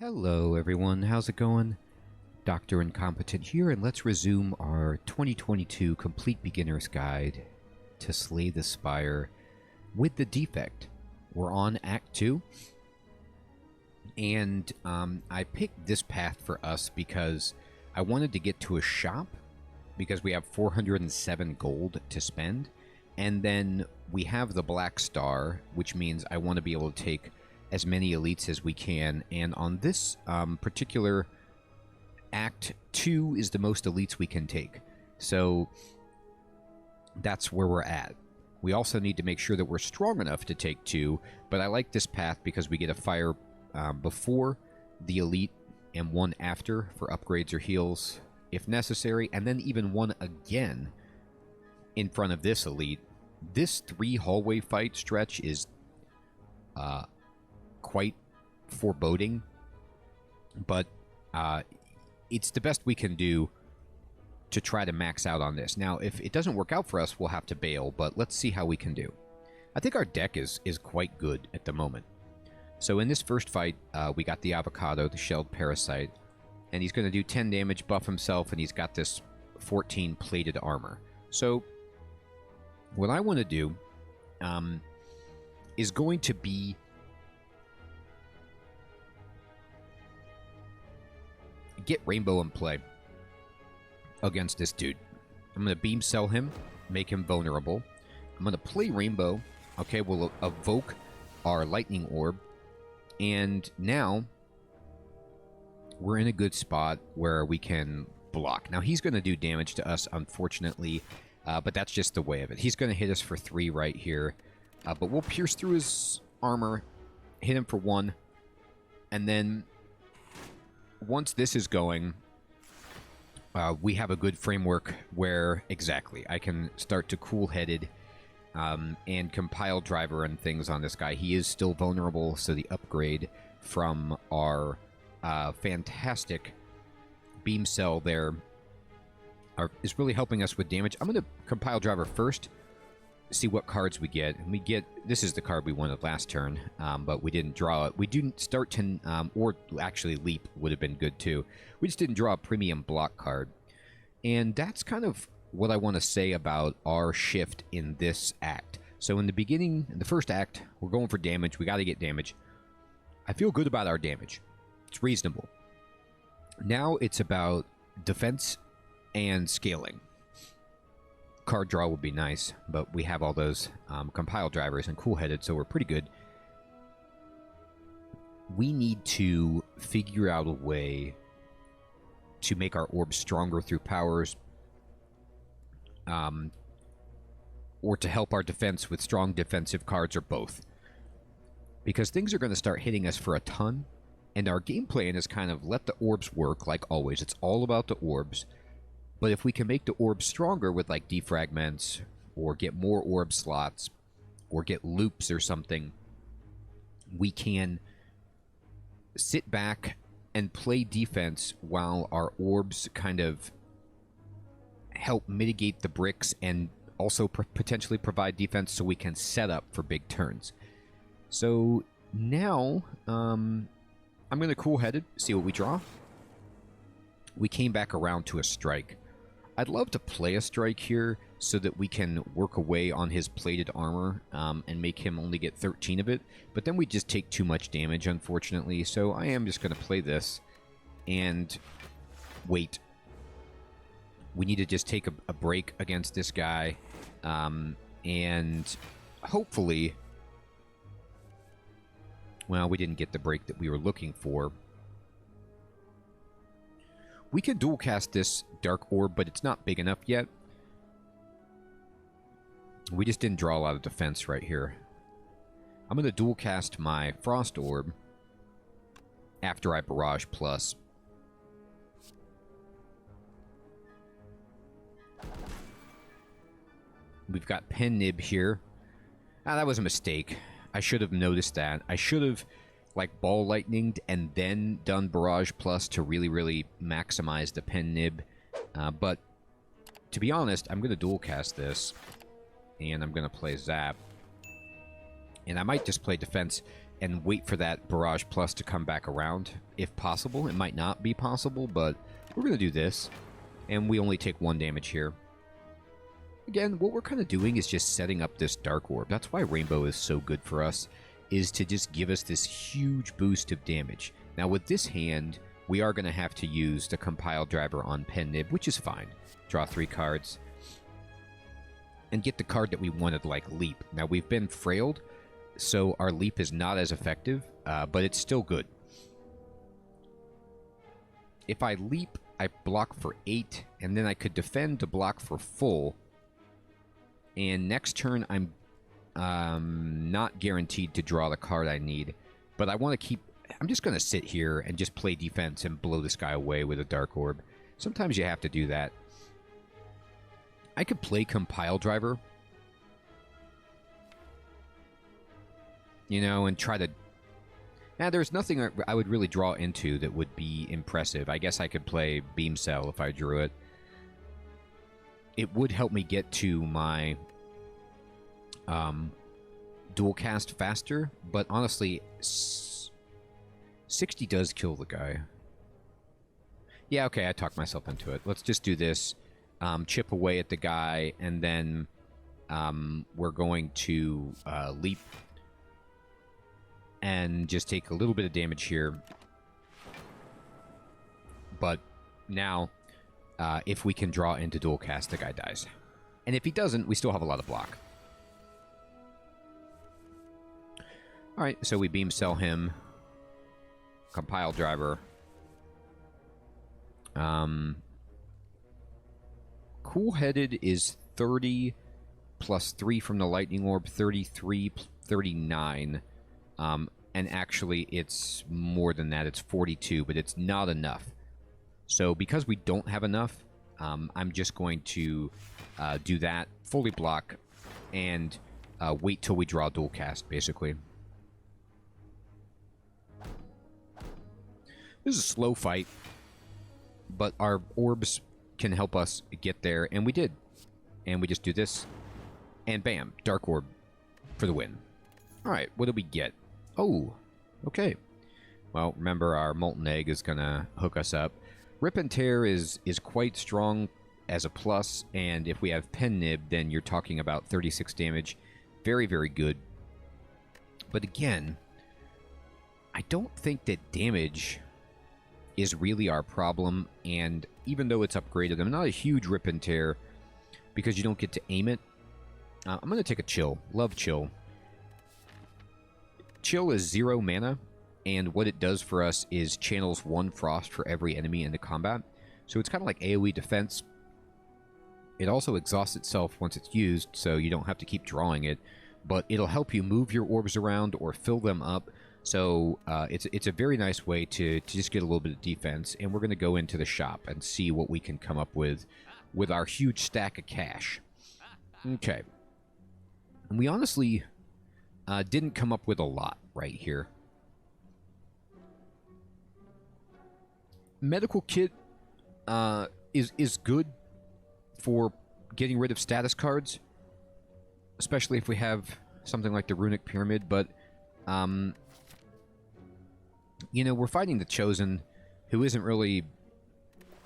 Hello everyone, how's it going? Dr. Incompetent here, and let's resume our 2022 Complete Beginner's Guide to Slay the Spire with the Defect. We're on Act 2, and I picked this path for us because I wanted to get to a shop, because we have 407 gold to spend, and then we have the Black Star, which means I want to be able to take as many elites as we can, and on this particular Act 2 is the most elites we can take. So that's where we're at. We also need to make sure that we're strong enough to take 2, but I like this path because we get a fire before the elite and one after for upgrades or heals if necessary, and then even one again in front of this elite. This 3 hallway fight stretch is quite foreboding, but it's the best we can do to try to max out on this. Now, if it doesn't work out for us, we'll have to bail, but let's see how we can do. I think our deck is quite good at the moment. So in this first fight, we got the Avocado, the Shelled Parasite, and he's going to do 10 damage, buff himself, and he's got this 14 plated armor. So what I want to do is going to be get Rainbow in play against this dude. I'm going to beam sell him, make him vulnerable. I'm going to play Rainbow. Okay, we'll evoke our Lightning Orb. And now we're in a good spot where we can block. Now, he's going to do damage to us, unfortunately, but that's just the way of it. He's going to hit us for 3 right here, but we'll pierce through his armor, hit him for 1, and then once this is going, we have a good framework where, exactly, I can start to cool-headed and compile driver and things on this guy. He is still vulnerable, so the upgrade from our fantastic beam cell there is really helping us with damage. I'm going to compile driver first, see what cards we get. And we get, this is the card we wanted last turn, but we didn't draw it. We didn't start to, or actually leap would have been good too. We just didn't draw a premium block card. And that's kind of what I want to say about our shift in this act. So in the beginning, in the first act, we're going for damage. We got to get damage. I feel good about our damage. It's reasonable. Now it's about defense and scaling. Card draw would be nice, but we have all those compile drivers and cool-headed, so we're pretty good. We need to figure out a way to make our orbs stronger through powers, or to help our defense with strong defensive cards, or both. Because things are going to start hitting us for a ton, and our game plan is kind of let the orbs work, like always. It's all about the orbs. But if we can make the orbs stronger with, like, defragments, or get more orb slots, or get loops or something, we can sit back and play defense while our orbs kind of help mitigate the bricks and also potentially provide defense, so we can set up for big turns. So now I'm going to cool-headed, see what we draw. We came back around to a strike. I'd love to play a strike here so that we can work away on his plated armor and make him only get 13 of it, but then we just take too much damage, unfortunately, so I am just going to play this and wait. We need to just take a break against this guy, and hopefully, well, we didn't get the break that we were looking for. We can dual cast this Dark Orb, but it's not big enough yet. We just didn't draw a lot of defense right here. I'm going to dual cast my Frost Orb after I Barrage Plus. We've got Pen Nib here. Ah, that was a mistake. I should have noticed that. I should have, like, Ball Lightninged and then done Barrage Plus to really, really maximize the Pen Nib. But to be honest, I'm going to dual cast this, and I'm going to play Zap. And I might just play defense and wait for that Barrage Plus to come back around, if possible. It might not be possible, but we're going to do this, and we only take 1 damage here. Again, what we're kind of doing is just setting up this Dark Orb. That's why Rainbow is so good for us, is to just give us this huge boost of damage. Now, with this hand, we are going to have to use the Compile Driver on Pen Nib, which is fine. Draw 3 cards, and get the card that we wanted, like Leap. Now, we've been frailed, so our Leap is not as effective, but it's still good. If I Leap, I block for 8, and then I could defend to block for full. And next turn, I'm not guaranteed to draw the card I need, but I want to keep... I'm just going to sit here and just play defense and blow this guy away with a Dark Orb. Sometimes you have to do that. I could play Compile Driver, you know, and try to... Now, there's nothing I would really draw into that would be impressive. I guess I could play Beam Cell if I drew it. It would help me get to my dual cast faster, but honestly, 60 does kill the guy. Yeah, okay, I talked myself into it. Let's just do this. Chip away at the guy, and then we're going to leap and just take a little bit of damage here. But now, if we can draw into dual cast, the guy dies. And if he doesn't, we still have a lot of block. Alright, so we Beam Cell him. Compile Driver. Cool-Headed is 30 plus 3 from the Lightning Orb, 33, 39. And actually, it's more than that. It's 42, but it's not enough. So because we don't have enough, I'm just going to do that, fully block, and wait till we draw dual cast, basically. This is a slow fight, but our orbs can help us get there, and we did. And we just do this, and bam, Dark Orb for the win. Alright, what did we get? Oh, okay. Well, remember, our Molten Egg is going to hook us up. Rip and Tear is quite strong as a plus, and if we have Pen Nib, then you're talking about 36 damage. Very, very good. But again, I don't think that damage is really our problem, and even though it's upgraded, I'm not a huge Rip and Tear because you don't get to aim it. I'm going to take a Chill. Love Chill. Chill is 0 mana, and what it does for us is channels 1 Frost for every enemy into combat. So it's kind of like AoE defense. It also exhausts itself once it's used, so you don't have to keep drawing it, but it'll help you move your orbs around or fill them up. So it's a very nice way to just get a little bit of defense, and we're going to go into the shop and see what we can come up with our huge stack of cash. Okay. And we honestly didn't come up with a lot right here. Medical Kit is good for getting rid of status cards, especially if we have something like the Runic Pyramid, but you know, we're fighting the Chosen, who isn't really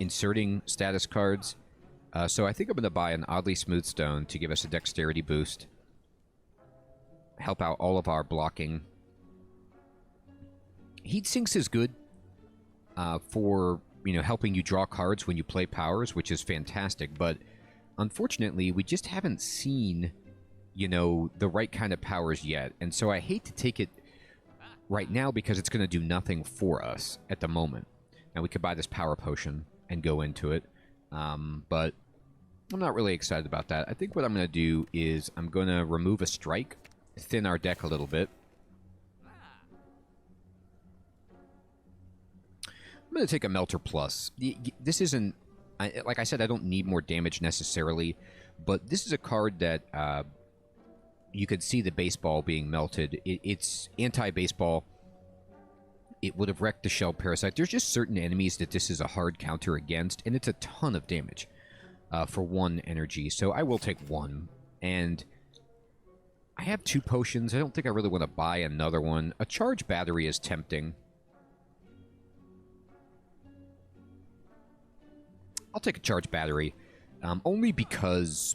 inserting status cards. So I think I'm going to buy an Oddly Smooth Stone to give us a dexterity boost. Help out all of our blocking. Heat Sinks is good for, you know, helping you draw cards when you play powers, which is fantastic. But unfortunately, we just haven't seen, you know, the right kind of powers yet. And so I hate to take it right now because it's going to do nothing for us at the moment. Now, we could buy this Power Potion and go into it, but I'm not really excited about that. I think what I'm going to do is I'm going to remove a Strike, thin our deck a little bit. I'm going to take a Melter Plus. This isn't... like I said, I don't need more damage necessarily, but this is a card that... you could see the baseball being melted. It's anti-baseball. It would have wrecked the Shell Parasite. There's just certain enemies that this is a hard counter against, and it's a ton of damage for 1 energy. So I will take 1. And I have 2 potions. I don't think I really want to buy another one. A charge battery is tempting. I'll take a charge battery. Only because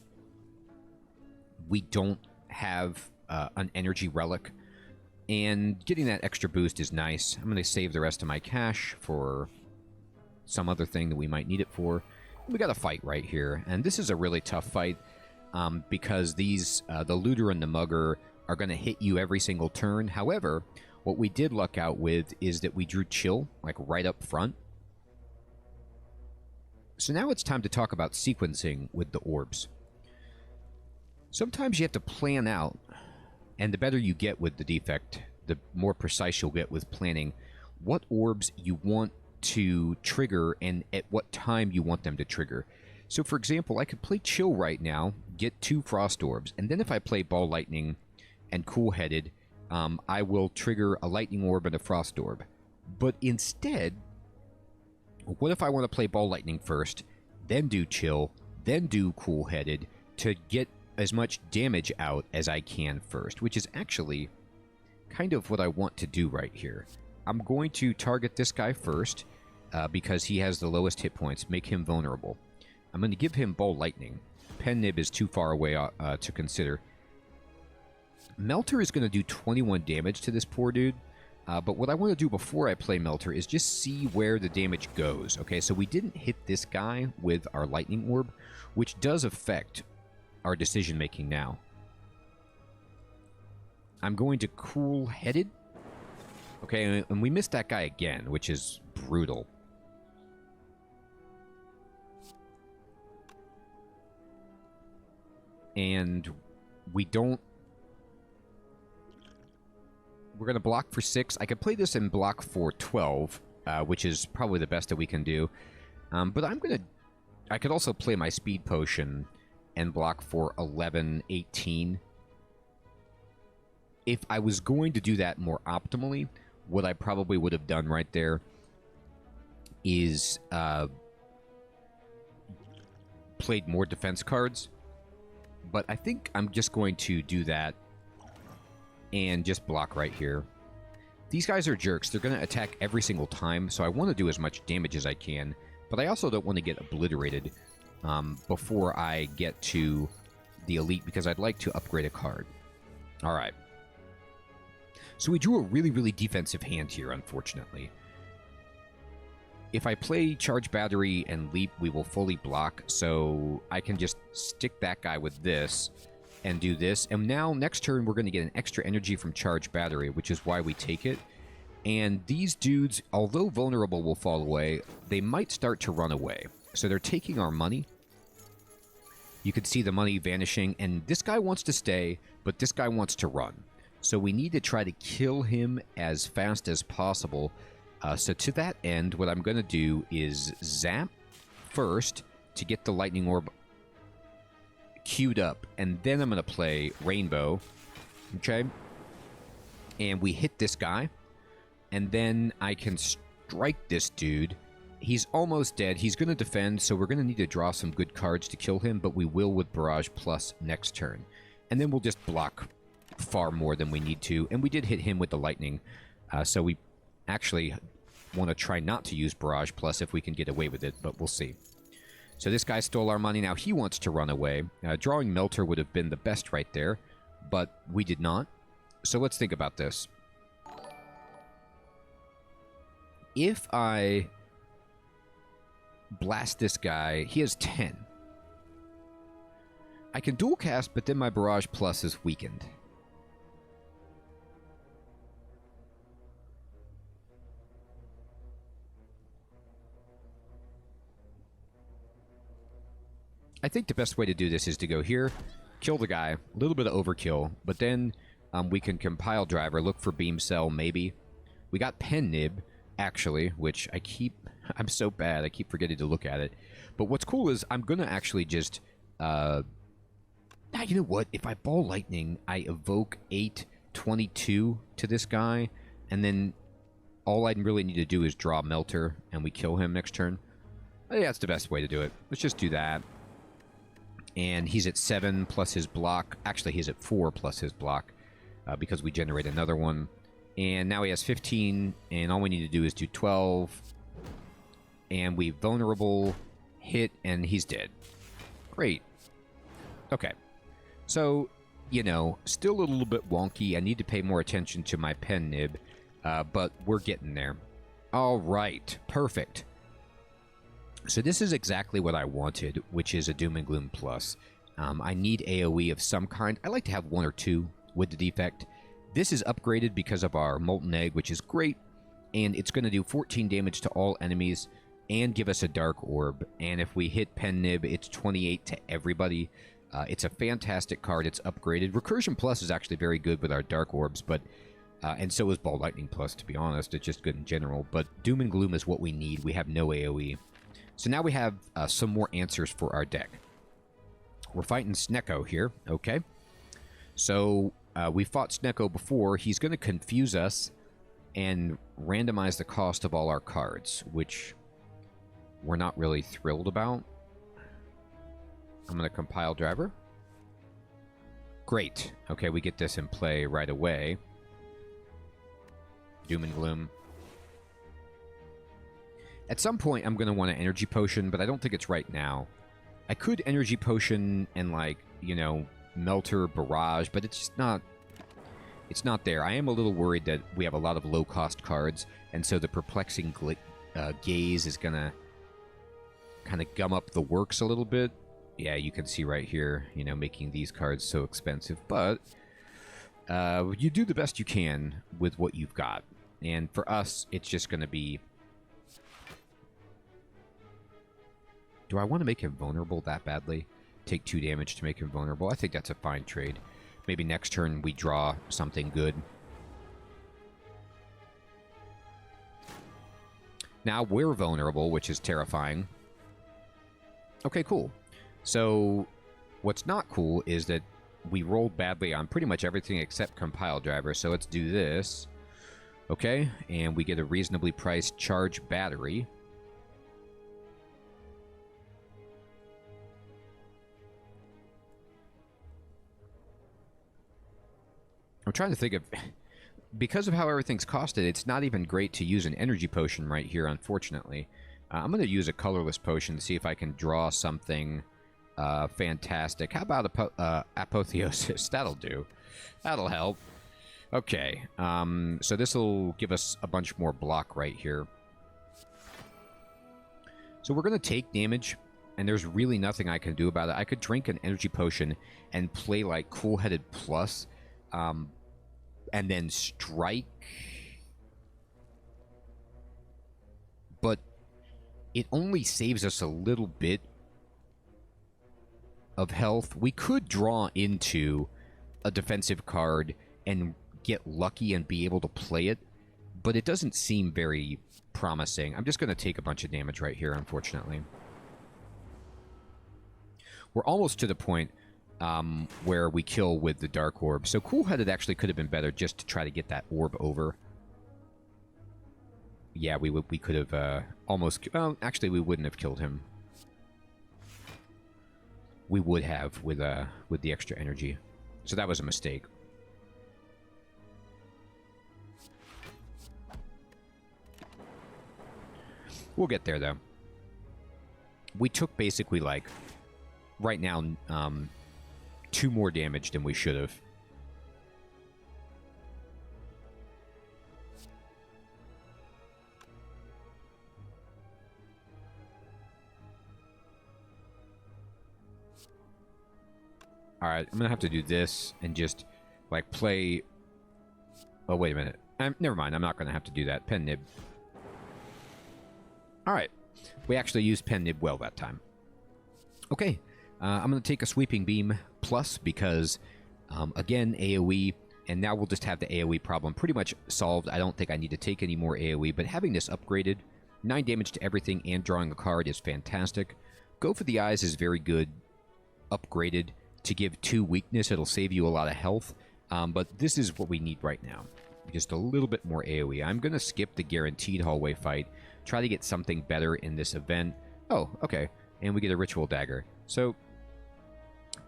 we don't have an energy relic. And getting that extra boost is nice. I'm going to save the rest of my cash for some other thing that we might need it for. We got a fight right here. And this is a really tough fight. Because these, the looter and the mugger are going to hit you every single turn. However, what we did luck out with is that we drew chill, like right up front. So now it's time to talk about sequencing with the orbs. Sometimes you have to plan out, and the better you get with the defect, the more precise you'll get with planning what orbs you want to trigger and at what time you want them to trigger. So, for example, I could play Chill right now, get 2 Frost Orbs, and then if I play Ball Lightning and Cool-Headed, I will trigger a Lightning Orb and a Frost Orb. But instead, what if I want to play Ball Lightning first, then do Chill, then do Cool-Headed, to get as much damage out as I can first, which is actually kind of what I want to do right here. I'm going to target this guy first, because he has the lowest hit points, make him vulnerable. I'm going to give him Ball Lightning. Pen Nib is too far away to consider. Melter is going to do 21 damage to this poor dude. But what I want to do before I play Melter is just see where the damage goes. Okay, so we didn't hit this guy with our Lightning Orb, which does affect our decision-making now. I'm going to Cool-Headed. Okay, and we missed that guy again, which is brutal. And we don't... We're going to block for 6. I could play this and block for 12, which is probably the best that we can do. But I'm going to... I could also play my Speed Potion and block for 11, 18. If I was going to do that more optimally, what I probably would have done right there is played more defense cards. But I think I'm just going to do that and just block right here. These guys are jerks. They're going to attack every single time, so I want to do as much damage as I can. But I also don't want to get obliterated before I get to the elite, because I'd like to upgrade a card. All right. So we drew a really, really defensive hand here, unfortunately. If I play Charge Battery and Leap, we will fully block, so I can just stick that guy with this and do this. And now, next turn, we're going to get an extra energy from Charge Battery, which is why we take it. And these dudes, although vulnerable will fall away, they might start to run away. So they're taking our money. You can see the money vanishing, and this guy wants to stay, but this guy wants to run. So we need to try to kill him as fast as possible. So to that end, what I'm going to do is zap first to get the Lightning Orb queued up. And then I'm going to play Rainbow. Okay? And we hit this guy. And then I can strike this dude. He's almost dead. He's going to defend, so we're going to need to draw some good cards to kill him. But we will with Barrage Plus next turn. And then we'll just block far more than we need to. And we did hit him with the Lightning. So we actually want to try not to use Barrage Plus if we can get away with it, but we'll see. So this guy stole our money. Now he wants to run away. Drawing Melter would have been the best right there, but we did not. So let's think about this. If I blast this guy, he has 10. I can dual cast, but then my Barrage Plus is weakened. I think the best way to do this is to go here, kill the guy, a little bit of overkill, but then we can compile driver, look for beam cell, maybe. We got pen nib, actually, which I'm so bad, I keep forgetting to look at it. But what's cool is I'm going to actually just, you know what, if I ball lightning, I evoke 8/22 to this guy, and then all I really need to do is draw Melter, and we kill him next turn. I think that's the best way to do it. Let's just do that. And he's at 7 plus his block. Actually, he's at 4 plus his block because we generate another one. And now he has 15, and all we need to do is do 12. And we vulnerable, hit, and he's dead. Great. Okay. So, you know, still a little bit wonky. I need to pay more attention to my pen nib, but we're getting there. All right. Perfect. So this is exactly what I wanted, which is a Doom and Gloom Plus. I need AoE of some kind. I like to have 1 or 2 with the Defect. This is upgraded because of our Molten Egg, which is great, and it's going to do 14 damage to all enemies and give us a Dark Orb. And if we hit Pen Nib, it's 28 to everybody. It's a fantastic card. It's upgraded. Recursion Plus is actually very good with our Dark Orbs, but and so is Ball Lightning Plus, to be honest. It's just good in general. But Doom and Gloom is what we need. We have no AoE. So now we have some more answers for our deck. We're fighting Snekko here, okay? So we fought Snekko before. He's going to confuse us and randomize the cost of all our cards, which we're not really thrilled about. I'm going to compile driver. Great. Okay, we get this in play right away. Doom and Gloom. At some point, I'm going to want an energy potion, but I don't think it's right now. I could energy potion and, like, you know, Melter, Barrage, but it's just not... It's not there. I am a little worried that we have a lot of low-cost cards, and so the Perplexing Gaze is going to kind of gum up the works a little bit. Yeah, you can see right here, you know, making these cards so expensive, but you do the best you can with what you've got. And for us, it's just going to be... Do I want to make him vulnerable that badly? Take 2 damage to make him vulnerable? I think that's a fine trade. Maybe next turn we draw something good. Now we're vulnerable, which is terrifying. Okay, cool. So what's not cool is that we rolled badly on pretty much everything except compile driver. So let's do this. Okay, and we get a reasonably priced charge battery. I'm trying to think of... Because of how everything's costed, it's not even great to use an energy potion right here, unfortunately. I'm going to use a colorless potion to see if I can draw something fantastic. How about Apotheosis? That'll do. That'll help. Okay, so this will give us a bunch more block right here. So we're going to take damage, and there's really nothing I can do about it. I could drink an energy potion and play like Cool-Headed Plus, and then strike. But it only saves us a little bit of health. We could draw into a defensive card and get lucky and be able to play it, but it doesn't seem very promising. I'm just going to take a bunch of damage right here, unfortunately. We're almost to the point where we kill with the Dark Orb. So Cool-Headed actually could have been better just to try to get that orb over. Yeah, we could have almost... Well, actually, we wouldn't have killed him. We would have with the extra energy. So that was a mistake. We'll get there, though. We took basically, like, right now, 2 more damage than we should have. Alright, I'm gonna have to do this and just, like, play... Oh, wait a minute. Never mind, I'm not gonna have to do that. Pen Nib. Alright. We actually used Pen Nib well that time. Okay. I'm going to take a Sweeping Beam Plus because, again, AoE, and now we'll just have the AoE problem pretty much solved. I don't think I need to take any more AoE, but having this upgraded, 9 damage to everything and drawing a card is fantastic. Go for the Eyes is very good. Upgraded to give 2 weakness. It'll save you a lot of health, but this is what we need right now. Just a little bit more AoE. I'm going to skip the guaranteed hallway fight, try to get something better in this event. Oh, okay. And we get a Ritual Dagger. So...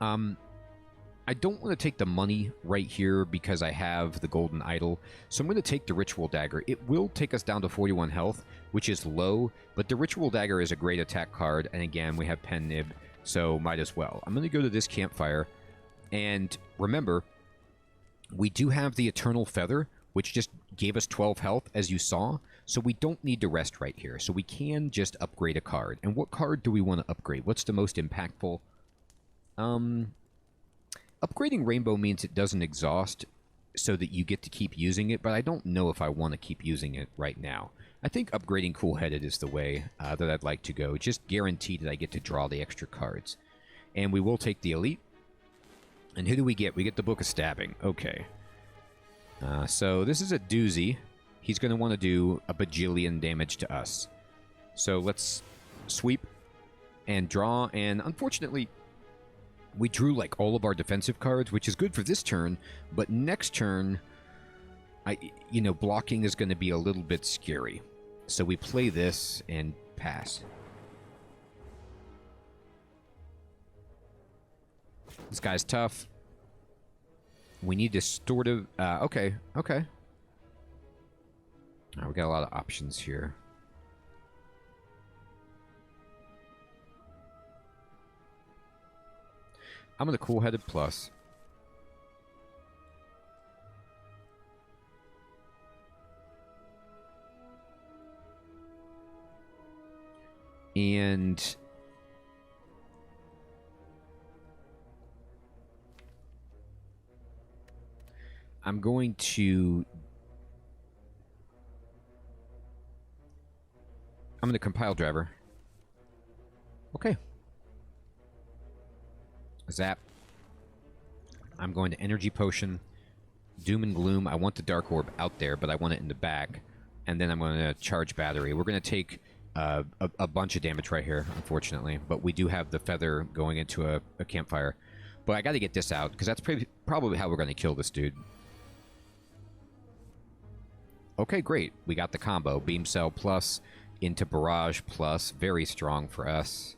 I don't want to take the money right here because I have the golden idol. So I'm going to take the ritual dagger. It will take us down to 41 health, which is low, but the ritual dagger is a great attack card. And again, we have pen nib, so might as well. I'm going to go to this campfire. And remember, we do have the eternal feather, which just gave us 12 health, as you saw. So we don't need to rest right here. So we can just upgrade a card. And what card do we want to upgrade? What's the most impactful? Upgrading Rainbow means it doesn't exhaust so that you get to keep using it, but I don't know if I want to keep using it right now. I think upgrading Cool-Headed is the way that I'd like to go. Just guarantee that I get to draw the extra cards. And we will take the Elite. And who do we get? We get the Book of Stabbing. Okay. So this is a doozy. He's going to want to do a bajillion damage to us. So let's sweep and draw. And unfortunately, we drew like all of our defensive cards, which is good for this turn. But next turn, blocking is going to be a little bit scary. So we play this and pass. This guy's tough. We need distortive... okay. Right, we got a lot of options here. I'm going to Cool-Headed Plus. And... I'm going to compile driver. Okay. Zap. I'm going to energy potion. Doom and gloom. I want the dark orb out there, but I want it in the back. And then I'm going to charge battery. We're going to take a bunch of damage right here, unfortunately. But we do have the feather going into a campfire. But I got to get this out, because that's probably how we're going to kill this dude. Okay, great. We got the combo. Beam Cell plus into Barrage plus. Very strong for us.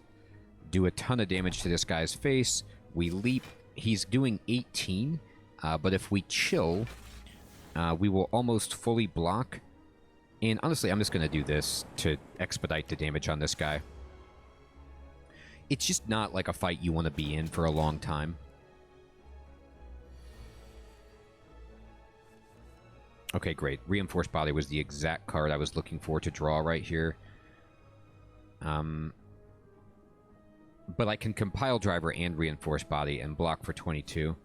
Do a ton of damage to this guy's face. We leap. He's doing 18. But if we chill, we will almost fully block. And honestly, I'm just going to do this to expedite the damage on this guy. It's just not like a fight you want to be in for a long time. Okay, great. Reinforced Body was the exact card I was looking for to draw right here. But I can Compile Driver and Reinforced Body and block for 22.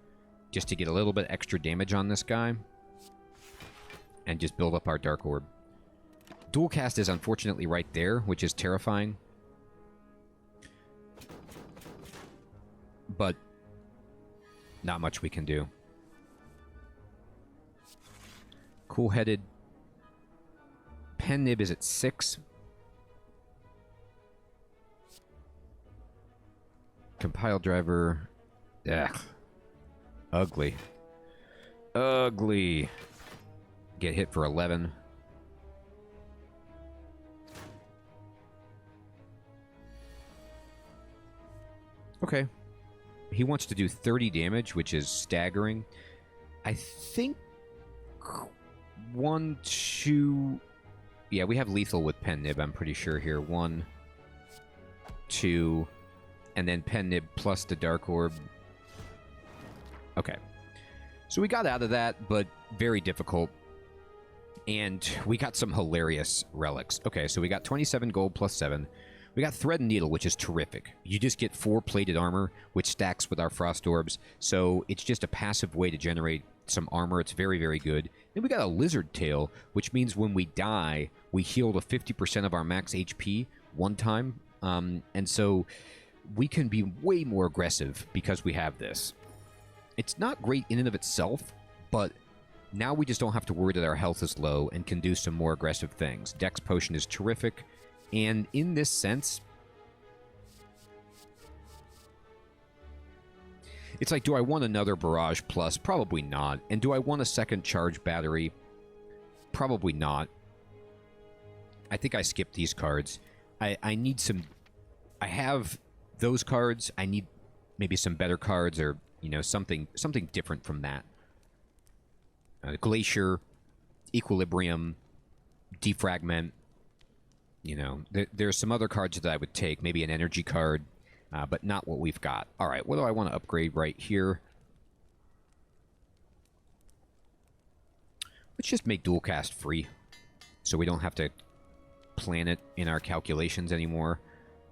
Just to get a little bit extra damage on this guy. And just build up our Dark Orb. Dual Cast is unfortunately right there, which is terrifying. But not much we can do. Cool-Headed. Pen Nib is at 6. Compile Driver. Ugh. Ugly. Ugly. Get hit for 11. Okay. He wants to do 30 damage, which is staggering. I think 1, 2... Yeah, we have lethal with Pen Nib, I'm pretty sure here. 1, 2, and then Pen Nib plus the Dark Orb. Okay. So we got out of that, but very difficult. And we got some hilarious relics. Okay, so we got 27 gold plus 7. We got Thread and Needle, which is terrific. You just get 4 plated armor, which stacks with our Frost Orbs. So it's just a passive way to generate some armor. It's very, very good. Then we got a Lizard Tail, which means when we die, we heal to 50% of our max HP one time. And so we can be way more aggressive because we have this. It's not great in and of itself, but now we just don't have to worry that our health is low and can do some more aggressive things. Dex Potion is terrific. And in this sense, it's like, do I want another Barrage Plus? Probably not. And do I want a second Charge Battery? Probably not. I think I skipped these cards. I need some... I have those cards. I need maybe some better cards or, you know, something different from that. Glacier, Equilibrium, Defragment. You know, there's some other cards that I would take. Maybe an energy card, but not what we've got. All right, what do I want to upgrade right here? Let's just make dual cast free, so we don't have to plan it in our calculations anymore.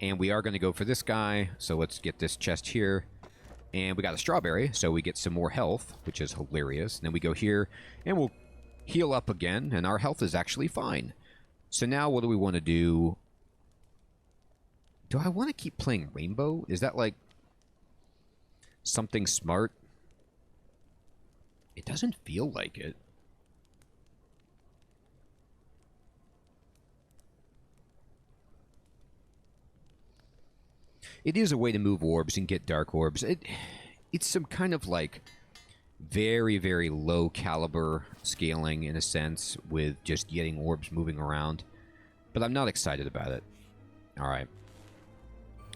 And we are going to go for this guy, so let's get this chest here. And we got a strawberry, so we get some more health, which is hilarious. And then we go here, and we'll heal up again, and our health is actually fine. So now what do we want to do? Do I want to keep playing Rainbow? Is that, like, something smart? It doesn't feel like it. It is a way to move orbs and get dark orbs. It's some kind of, like, very, very low caliber scaling, in a sense, with just getting orbs moving around. But I'm not excited about it. All right.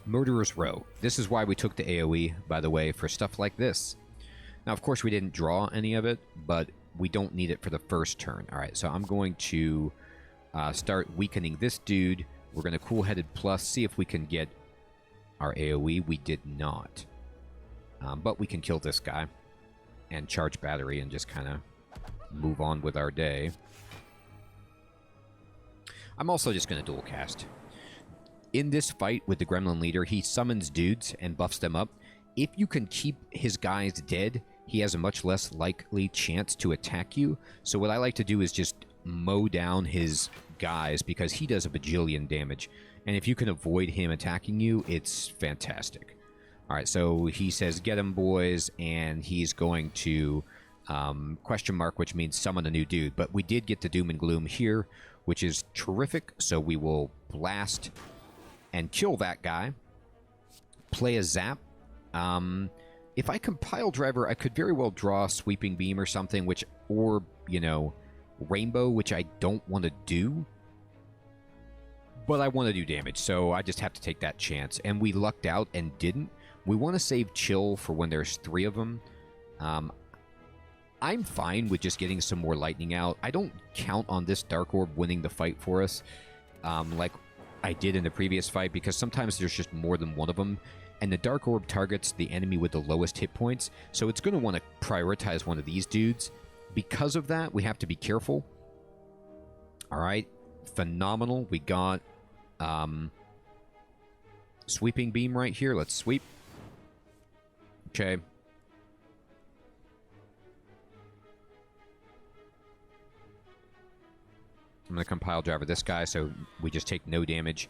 Murderer's Row. This is why we took the AoE, by the way, for stuff like this. Now, of course, we didn't draw any of it, but we don't need it for the first turn. All right, so I'm going to start weakening this dude. We're going to Cool-Headed Plus, see if we can get our AoE. We did not. But we can kill this guy and charge battery and just kind of move on with our day. I'm also just going to dual cast. In this fight with the Gremlin leader, he summons dudes and buffs them up. If you can keep his guys dead, he has a much less likely chance to attack you. So what I like to do is just mow down his guys, because he does a bajillion damage. And if you can avoid him attacking you, it's fantastic. All right, so he says, get him, boys, and he's going to question mark, which means summon a new dude. But we did get the Doom and Gloom here, which is terrific. So we will blast and kill that guy. Play a zap. If I compile driver, I could very well draw Sweeping Beam or something, which, or, you know, Rainbow, which I don't want to do. But I want to do damage, so I just have to take that chance. And we lucked out and didn't. We want to save Chill for when there's 3 of them. I'm fine with just getting some more lightning out. I don't count on this Dark Orb winning the fight for us, like I did in the previous fight, because sometimes there's just more than one of them. And the Dark Orb targets the enemy with the lowest hit points, so it's going to want to prioritize one of these dudes. Because of that, we have to be careful. All right, phenomenal. We got Sweeping Beam right here. Let's sweep. Okay. I'm going to compile driver this guy, so we just take no damage.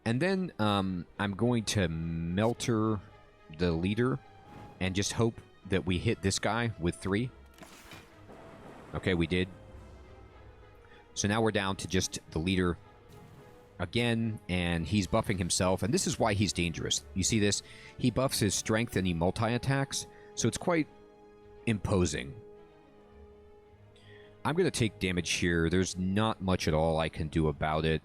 And then I'm going to Melter the leader and just hope that we hit this guy with 3. Okay, we did. So now we're down to just the leader again, and he's buffing himself. And this is why he's dangerous. You see this? He buffs his strength and he multi-attacks, so it's quite imposing. I'm going to take damage here. There's not much at all I can do about it.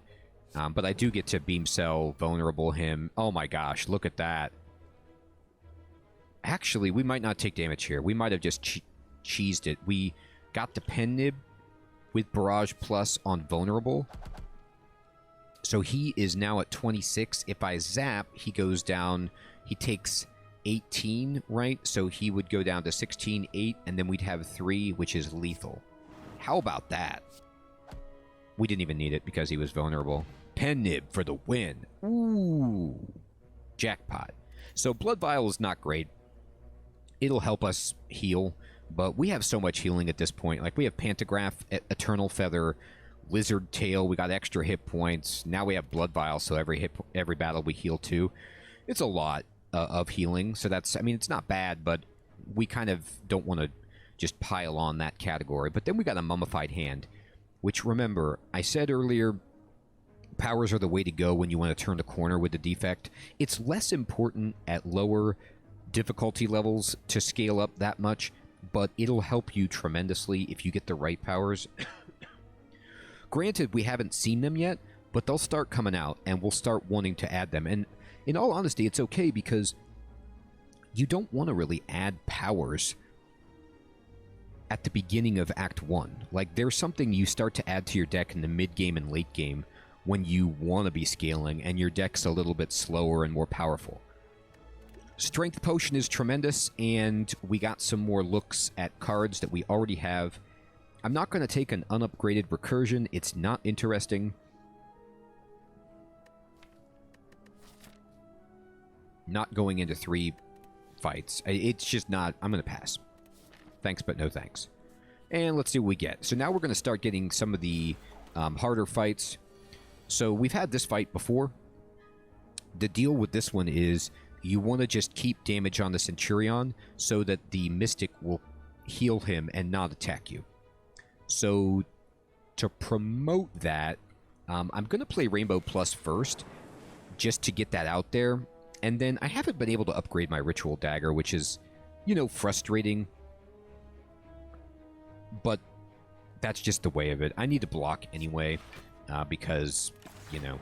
But I do get to Beam Cell, vulnerable him. Oh my gosh, look at that. Actually, we might not take damage here. We might have just cheesed it. We got the Pen Nib with Barrage Plus on vulnerable. So he is now at 26. If I zap, he goes down. He takes 18, right? So he would go down to 16, 8, and then we'd have 3, which is lethal. How about that? We didn't even need it because he was vulnerable. Pen Nib for the win. Ooh. Jackpot. So Blood Vial is not great. It'll help us heal, but we have so much healing at this point. Like, we have Pantograph, Eternal Feather, Lizard Tail. We got extra hit points. Now we have Blood Vial, so every battle we heal too. It's a lot of healing. So that's, I mean, it's not bad, but we kind of don't want to just pile on that category. But then we got a Mummified Hand, which, remember, I said earlier, powers are the way to go when you want to turn the corner with the Defect. It's less important at lower difficulty levels to scale up that much, but it'll help you tremendously if you get the right powers. Granted, we haven't seen them yet, but they'll start coming out, and we'll start wanting to add them. And in all honesty, it's okay, because you don't want to really add powers at the beginning of Act 1. Like, there's something you start to add to your deck in the mid-game and late game when you want to be scaling and your deck's a little bit slower and more powerful. Strength Potion is tremendous, and we got some more looks at cards that we already have. I'm not going to take an unupgraded Recursion. It's not interesting. Not going into 3 fights. It's just not... I'm going to pass. Thanks, but no thanks. And let's see what we get. So now we're going to start getting some of the harder fights. So we've had this fight before. The deal with this one is you want to just keep damage on the Centurion so that the Mystic will heal him and not attack you. So to promote that, I'm going to play Rainbow Plus first, just to get that out there. And then I haven't been able to upgrade my Ritual Dagger, which is, you know, frustrating. But that's just the way of it. I need to block anyway, because, you know,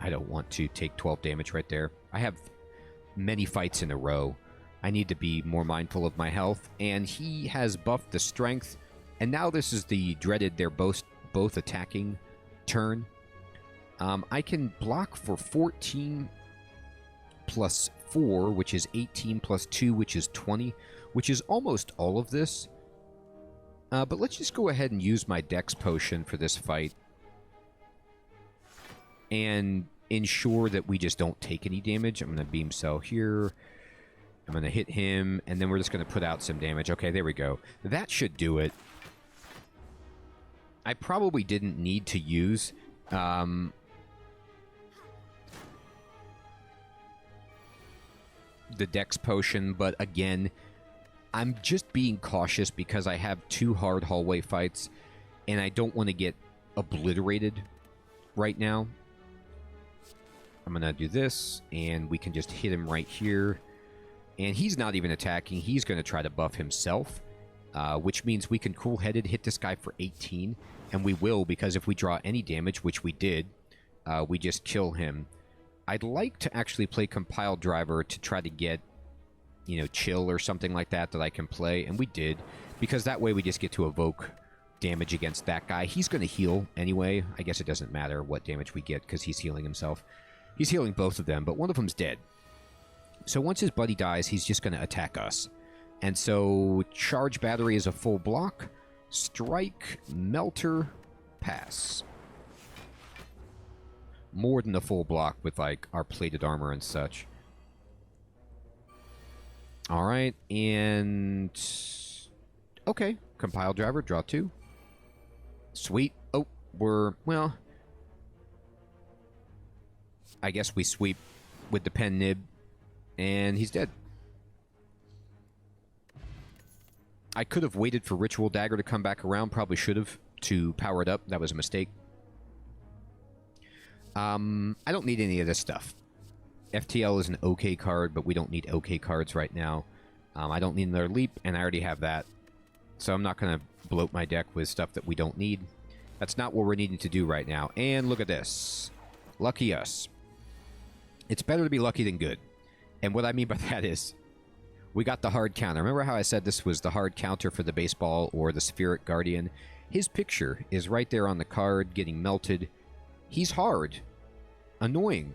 I don't want to take 12 damage right there. I have many fights in a row. I need to be more mindful of my health. And he has buffed the strength. And now this is the dreaded, they're both attacking turn. I can block for 14 plus 4, which is 18 plus 2, which is 20, which is almost all of this. But let's just go ahead and use my Dex Potion for this fight. And ensure that we just don't take any damage. I'm going to Beam Cell here. I'm going to hit him, and then we're just going to put out some damage. Okay, there we go. That should do it. I probably didn't need to use... the Dex Potion, but again, I'm just being cautious because I have 2 hard hallway fights, and I don't want to get obliterated right now. I'm going to do this, and we can just hit him right here. And he's not even attacking. He's going to try to buff himself, which means we can cool-headed hit this guy for 18, and we will, because if we draw any damage, which we did, we just kill him. I'd like to actually play Compile Driver to try to get, you know, Chill or something like that I can play, and we did, because that way we just get to evoke damage against that guy. He's going to heal anyway. I guess it doesn't matter what damage we get because he's healing himself. He's healing both of them, but one of them's dead. So once his buddy dies, he's just going to attack us. And so Charge Battery is a full block. Strike, Melter, pass. More than a full block with, like, our plated armor and such. Alright, and... okay, Compile Driver, draw 2. Sweet. Oh, we're... well... I guess we sweep with the pen nib, and he's dead. I could have waited for Ritual Dagger to come back around, probably should have, to power it up. That was a mistake. I don't need any of this stuff. FTL is an okay card, but we don't need okay cards right now. I don't need another leap, and I already have that. So I'm not going to bloat my deck with stuff that we don't need. That's not what we're needing to do right now. And look at this. Lucky us. It's better to be lucky than good. And what I mean by that is, we got the hard counter. Remember how I said this was the hard counter for the baseball or the Spheric Guardian? His picture is right there on the card, getting melted. He's hard. Annoying.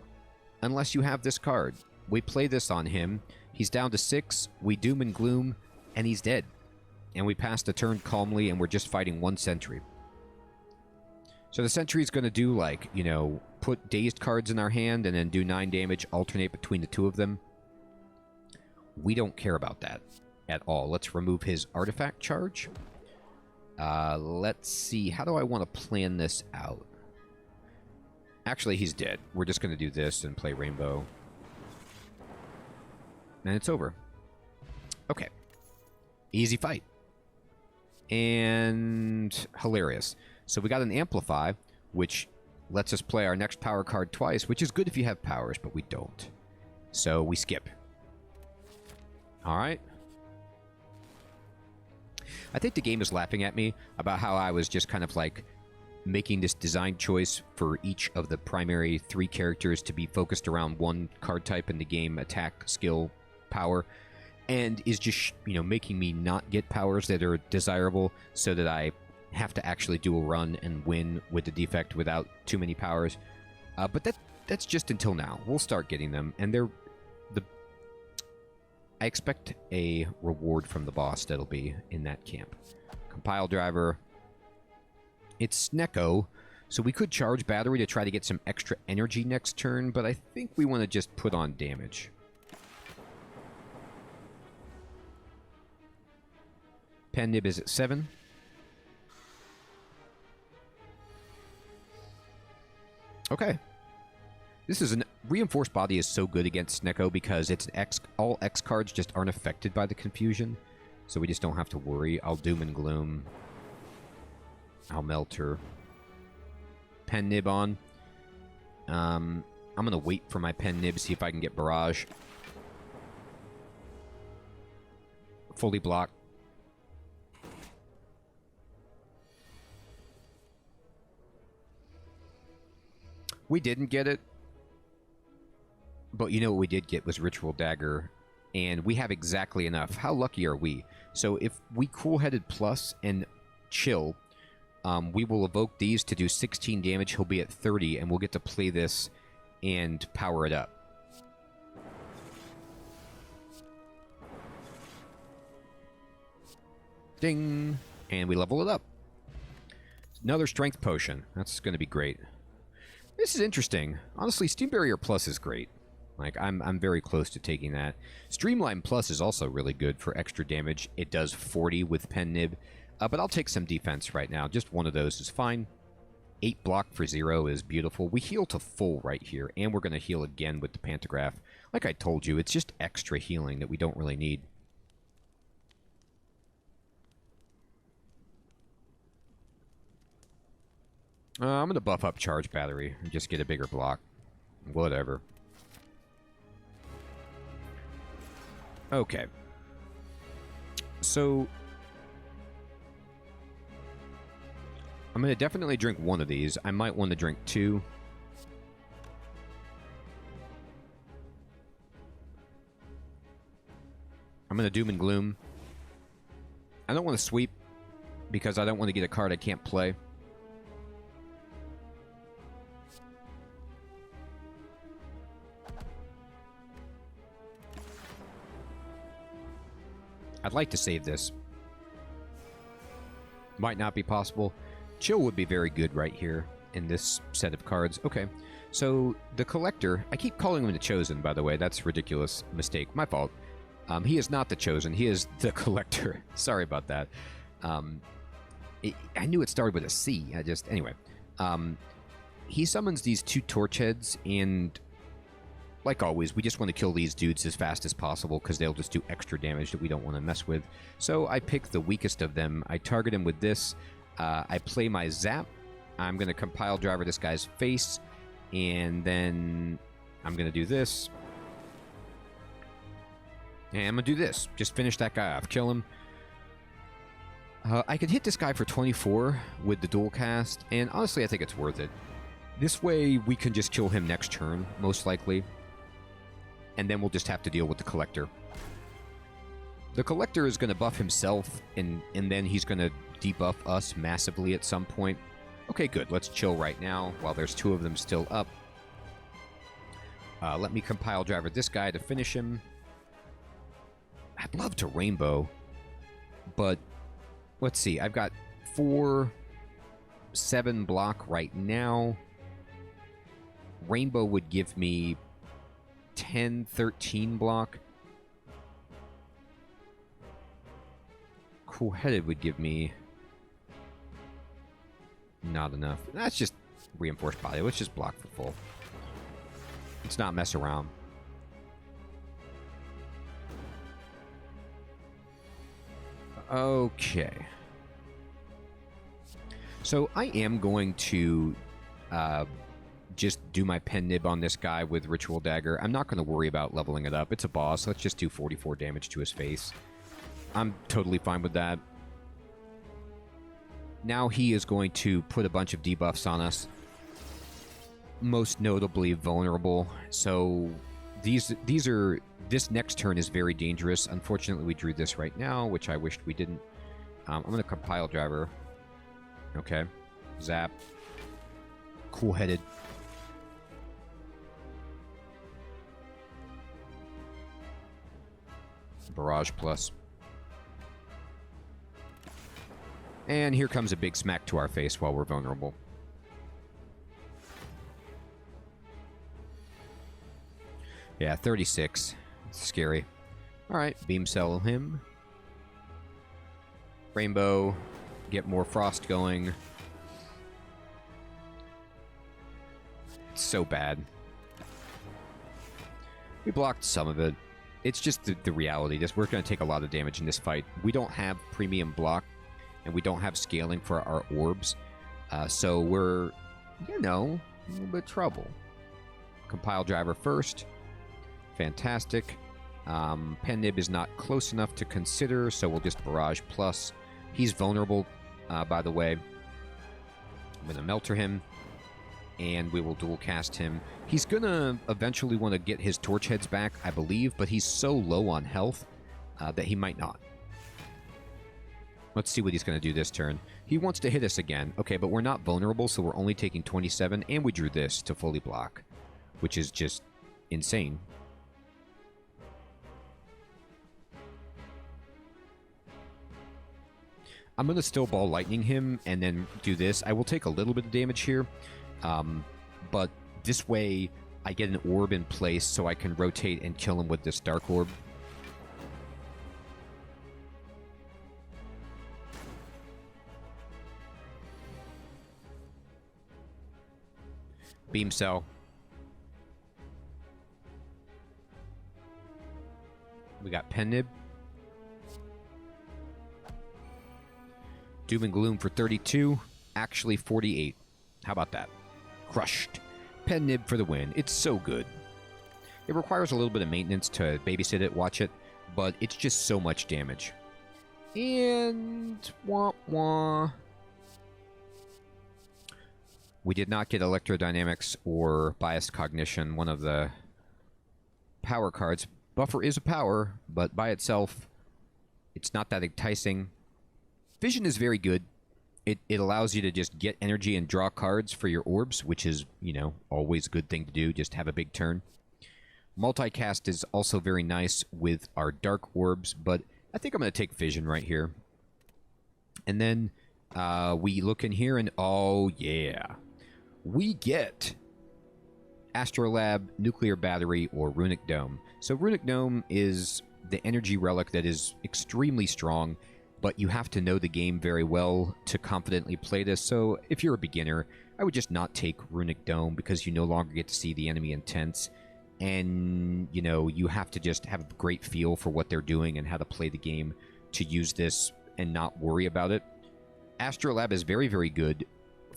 Unless you have this card. We play this on him. He's down to 6. We doom and gloom, and he's dead. And we pass the turn calmly, and we're just fighting 1 sentry. So the sentry's going to do, like, you know, put dazed cards in our hand and then do 9 damage, alternate between the 2 of them. We don't care about that at all. Let's remove his artifact charge. Let's see. How do I want to plan this out? Actually, he's dead. We're just going to do this and play Rainbow. And it's over. Okay. Easy fight. And hilarious. So we got an Amplify, which lets us play our next power card twice, which is good if you have powers, but we don't. So we skip. Alright. I think the game is laughing at me about how I was just kind of like making this design choice for each of the primary 3 characters to be focused around one card type in the game, attack, skill, power, and is just, you know, making me not get powers that are desirable so that I have to actually do a run and win with the defect without too many powers. But that's just until now. We'll start getting them, and I expect a reward from the boss that'll be in that camp. Compile driver. It's Snekko, so we could charge battery to try to get some extra energy next turn, but I think we want to just put on damage. Pen nib is at 7. Okay. This is an reinforced body is so good against Snekko because it's an X. All X cards just aren't affected by the confusion, so we just don't have to worry. I'll doom and gloom. I'll melt her. Pen nib on. I'm gonna wait for my pen nib, see if I can get barrage. Fully block. We didn't get it. But you know what we did get was Ritual Dagger, and we have exactly enough. How lucky are we? So if we Cool-Headed Plus and chill, we will evoke these to do 16 damage. He'll be at 30, and we'll get to play this and power it up. Ding! And we level it up. Another Strength Potion. That's going to be great. This is interesting. Honestly, Steam Barrier Plus is great. Like, I'm very close to taking that. Streamline Plus is also really good for extra damage. It does 40 with Pen Nib. But I'll take some defense right now. Just one of those is fine. 8 block for 0 is beautiful. We heal to full right here. And we're going to heal again with the Pantograph. Like I told you, it's just extra healing that we don't really need. I'm going to buff up Charge Battery and just get a bigger block. Whatever. Okay. So I'm going to definitely drink one of these. I might want to drink 2. I'm going to Doom and Gloom. I don't want to sweep because I don't want to get a card I can't play. I'd like to save this. Might not be possible. Chill would be very good right here in this set of cards. Okay, so the Collector, I keep calling him the Chosen, by the way. That's a ridiculous mistake. My fault. He is not the Chosen. He is the Collector. Sorry about that. I knew it started with a C. Anyway. He summons these 2 Torch Heads, and like always, we just want to kill these dudes as fast as possible because they'll just do extra damage that we don't want to mess with. So I pick the weakest of them. I target him with this. I play my Zap. I'm going to Compile Driver this guy's face. And then I'm going to do this. And I'm going to do this. Just finish that guy off. Kill him. I could hit this guy for 24 with the dual cast. And honestly, I think it's worth it. This way, we can just kill him next turn, most likely. And then we'll just have to deal with the Collector. The Collector is going to buff himself, and then he's going to debuff us massively at some point. Okay, good. Let's chill right now while there's 2 of them still up. Let me Compile Driver this guy to finish him. I'd love to Rainbow, but let's see. I've got 4, 7 block right now. Rainbow would give me 10, 13 block. Cool-Headed would give me not enough. That's just Reinforced Body. Let's just block for full. Let's not mess around. Okay. So I am going to just do my Pen Nib on this guy with Ritual Dagger. I'm not going to worry about leveling it up. It's a boss. Let's just do 44 damage to his face. I'm totally fine with that. Now he is going to put a bunch of debuffs on us. Most notably vulnerable. So This next turn is very dangerous. Unfortunately, we drew this right now, which I wished we didn't. I'm going to compile driver. Okay. Zap. Cool-headed. Barrage plus. And here comes a big smack to our face while we're vulnerable. Yeah, 36. It's scary. Alright, beam cell him. Rainbow. Get more frost going. It's so bad. We blocked some of it. It's just the reality. We're going to take a lot of damage in this fight. We don't have premium block, and we don't have scaling for our orbs. So we're, you know, a little bit of trouble. Compile driver first. Fantastic. Pen Nib is not close enough to consider, so we'll just Barrage plus. He's vulnerable, by the way. I'm going to Melter him, and we will dual cast him. He's going to eventually want to get his Torch Heads back, I believe, but he's so low on health that he might not. Let's see what he's going to do this turn. He wants to hit us again. Okay, but we're not vulnerable, so we're only taking 27, and we drew this to fully block, which is just insane. I'm going to still Ball Lightning him and then do this. I will take a little bit of damage here, but this way I get an orb in place so I can rotate and kill him with this Dark Orb. Beam Cell. We got Pen Nib. Doom and Gloom for 32. Actually 48. How about that? Crushed. Pen Nib for the win. It's so good. It requires a little bit of maintenance to babysit it, watch it, but it's just so much damage. And wah wah. We did not get Electrodynamics or Biased Cognition, one of the power cards. Buffer is a power, but by itself, it's not that enticing. Vision is very good. It allows you to just get energy and draw cards for your orbs, which is, you know, always a good thing to do, just have a big turn. Multicast is also very nice with our dark orbs, but I think I'm going to take Vision right here. And then we look in here and, oh yeah, we get Astrolab, Nuclear Battery, or Runic Dome. So Runic Dome is the energy relic that is extremely strong, but you have to know the game very well to confidently play this. So if you're a beginner, I would just not take Runic Dome because you no longer get to see the enemy intents. And, you know, you have to just have a great feel for what they're doing and how to play the game to use this and not worry about it. Astrolab is very, very good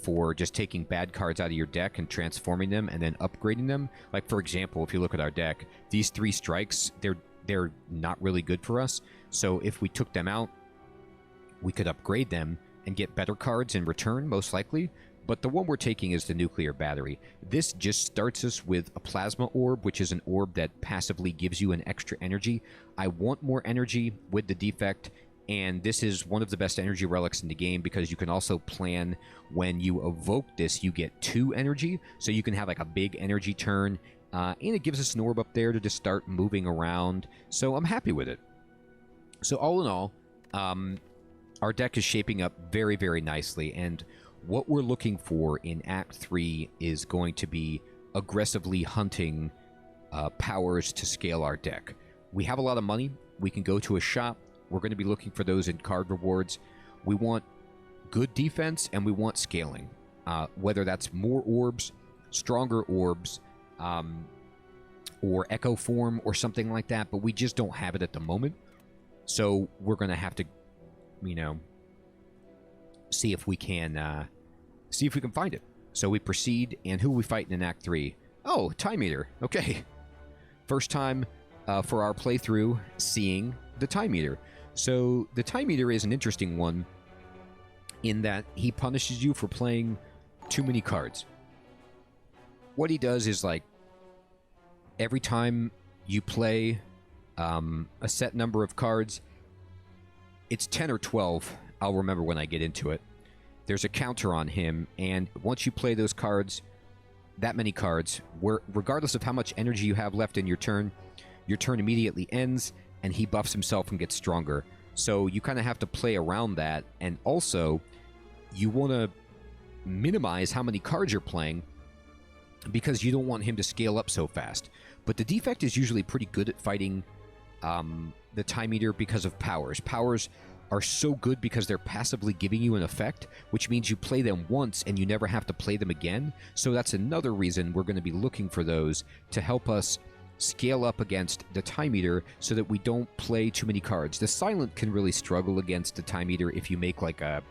for just taking bad cards out of your deck and transforming them and then upgrading them. Like, for example, if you look at our deck, these 3 strikes, they're not really good for us. So if we took them out, we could upgrade them and get better cards in return, most likely. But the one we're taking is the Nuclear Battery. This just starts us with a Plasma Orb, which is an orb that passively gives you an extra energy. I want more energy with the Defect, and this is one of the best energy relics in the game because you can also plan when you evoke this, you get 2 energy, so you can have like a big energy turn, and it gives us an orb up there to just start moving around. So I'm happy with it. So all in all, our deck is shaping up very, very nicely, and what we're looking for in Act 3 is going to be aggressively hunting powers to scale our deck. We have a lot of money. We can go to a shop. We're going to be looking for those in card rewards. We want good defense, and we want scaling. Whether that's more orbs, stronger orbs, or Echo Form or something like that, but we just don't have it at the moment. So we're going to have to, you know, see if we can find it. So we proceed, and who are we fighting in Act 3? Oh, Time Eater. Okay. First time for our playthrough seeing the Time Eater. So the Time Eater is an interesting one in that he punishes you for playing too many cards. What he does is, like, every time you play a set number of cards, it's 10 or 12. I'll remember when I get into it. There's a counter on him, and once you play those cards, that many cards, regardless of how much energy you have left in your turn immediately ends, and he buffs himself and gets stronger. So you kind of have to play around that, and also you want to minimize how many cards you're playing because you don't want him to scale up so fast. But the Defect is usually pretty good at fighting the Time Eater because of powers. Powers are so good because they're passively giving you an effect, which means you play them once and you never have to play them again. So that's another reason we're going to be looking for those to help us scale up against the Time Eater so that we don't play too many cards. The Silent can really struggle against the Time Eater if you make like a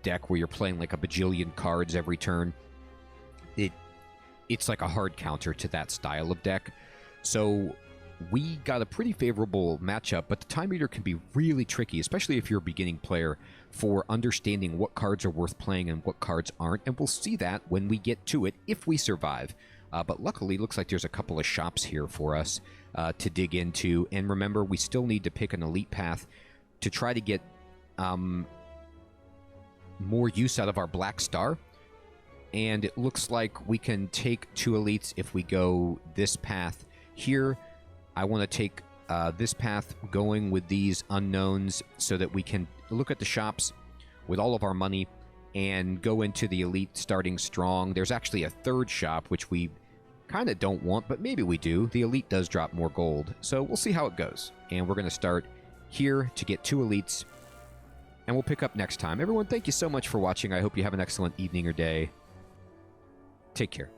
deck where you're playing like a bajillion cards every turn. It's like a hard counter to that style of deck. So we got a pretty favorable matchup, but the Time Eater can be really tricky, especially if you're a beginning player, for understanding what cards are worth playing and what cards aren't, and we'll see that when we get to it, if we survive. But luckily, looks like there's a couple of shops here for us to dig into, and remember, we still need to pick an elite path to try to get more use out of our Black Star, and it looks like we can take 2 elites if we go this path here. I want to take this path going with these unknowns so that we can look at the shops with all of our money and go into the elite starting strong. There's actually a third shop, which we kind of don't want, but maybe we do. The elite does drop more gold, so we'll see how it goes. And we're going to start here to get 2 elites, and we'll pick up next time. Everyone, thank you so much for watching. I hope you have an excellent evening or day. Take care.